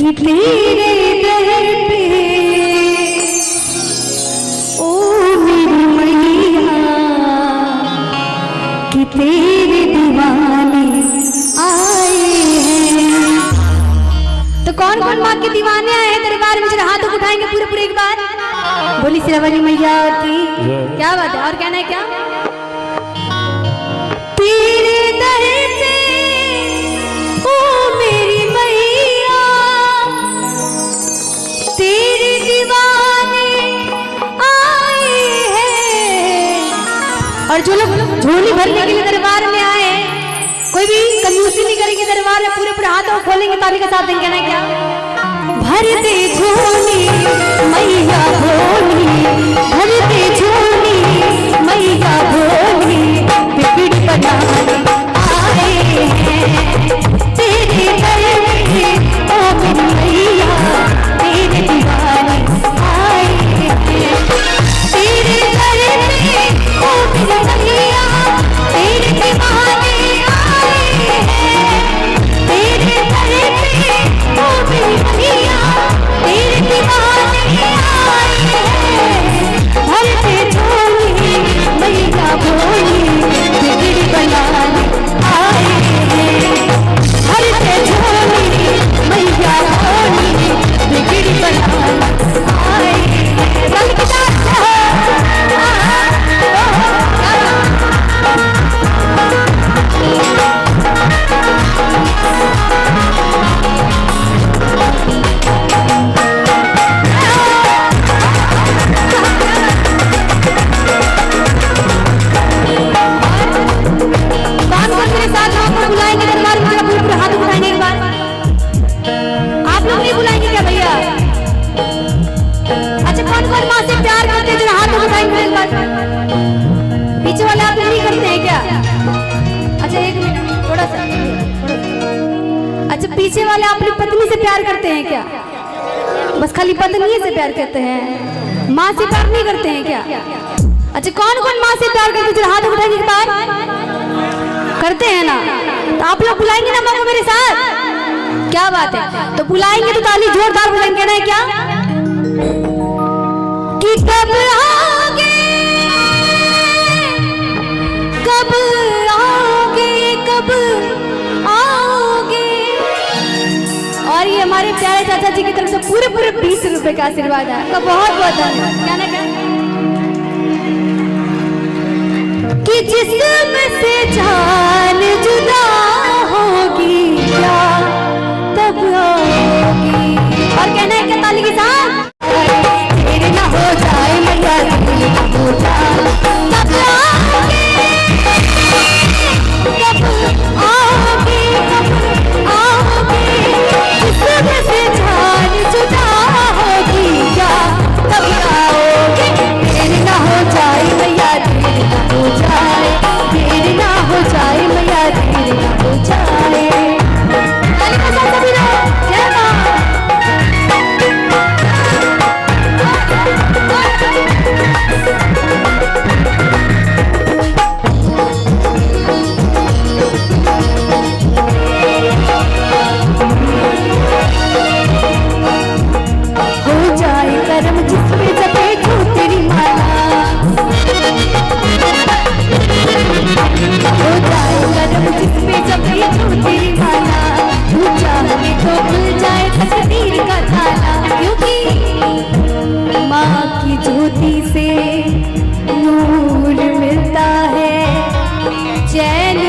कि तेरे दर पे ओ मेरी मैया कि तेरे दीवाने आए हैं। तो कौन कौन माँ के दीवाने आए हैं दरबार में? जरा हाथों को उठाएंगे पूरे पूरे एक बार। बोली सिरावली मैया की क्या बात है। और कहना है क्या? तेरे दर पे ओ मेरी मैया तेरे दीवाने आए हैं। और जो लोग झोली भरने के लिए दरबार में आए हैं, कोई भी कंजूसी नहीं करेंगे दरबार में, पूरे पूरे हाथों खोलेंगे, ताली का साथ देंगे। कहना क्या? भर दे झोली मैया भोली, भर दे झोली मैया भोली, बिगड़ बनाने आए हैं तेरे दर पे ओ मेरी मैया तेरे दीवाने आए हैं। तेरे दर पे ओ मेरी मैया तेरे दीवाने आए हैं। तेरे दर पे ओ मेरी मैया तेरे दीवाने आए हैं। भर दे झोली मैया भोली, बिगड़ बनाने आए हैं। भर दे झोली मैया भोली, बिगड़ बनाने आए हैं। रंग की बात है। बुलाएंगे दरबार में, पूरे पूरे हाथ उठाएंगे एक बार। आप लोग नहीं बुलाएंगे क्या भैया? अच्छा कौन कौन माँ से प्यार करते हैं? जरा हाथ उठाएंगे एक बार। पीछे वाले आप नहीं करते हैं क्या? अच्छा एक मिनट थोड़ा सा। अच्छा पीछे वाले अपनी पत्नी से प्यार करते हैं क्या? बस खाली पत्नी से प्यार करते हैं, माँ से प्यार नहीं करते हैं क्या? अच्छा कौन कौन माँ से प्यार करते हैं? जरा हाथ उठाएंगे एक बार। करते हैं ना? तो आप लोग बुलाएंगे ना माँ को मेरे साथ? क्या बात है। तो बुलाएंगे तो ताली जोरदार बुलाएंगे। कहना है क्या? कि कब आओगे, कब आओगे, कब आओगे। और ये हमारे प्यारे चाचा जी की तरफ से पूरे पूरे 20 रुपए का आशीर्वाद है। आपका बहुत बहुत धन्यवाद। कहना क्या? कि जिस्म से जान जुदा होगी क्या तब होगी। और कहना है क्या ताली के साथ? तेरे ना हो जाए मैया तेरे ना हो जाए तब आओगे, कब आओगे, कब आओगे। जिस्म से जान जुदा होगी क्या तब आओगे। तेरे ना हो जाए मैया तेरे ना हो जाए, तेरे ना हो जाए मैया तेरे ना हो जाए। ताली का साथ सभी लोग जय मां। हो जाए करम जिसमें जपेटूं तेरी माला, हो जाए करम जिसमें जपेटूं तेरी माला। तू चाहे तो खुल जाए तकदीर का ताला, क्योंकि माँ की ज्योति से नूर मिलता है, चैन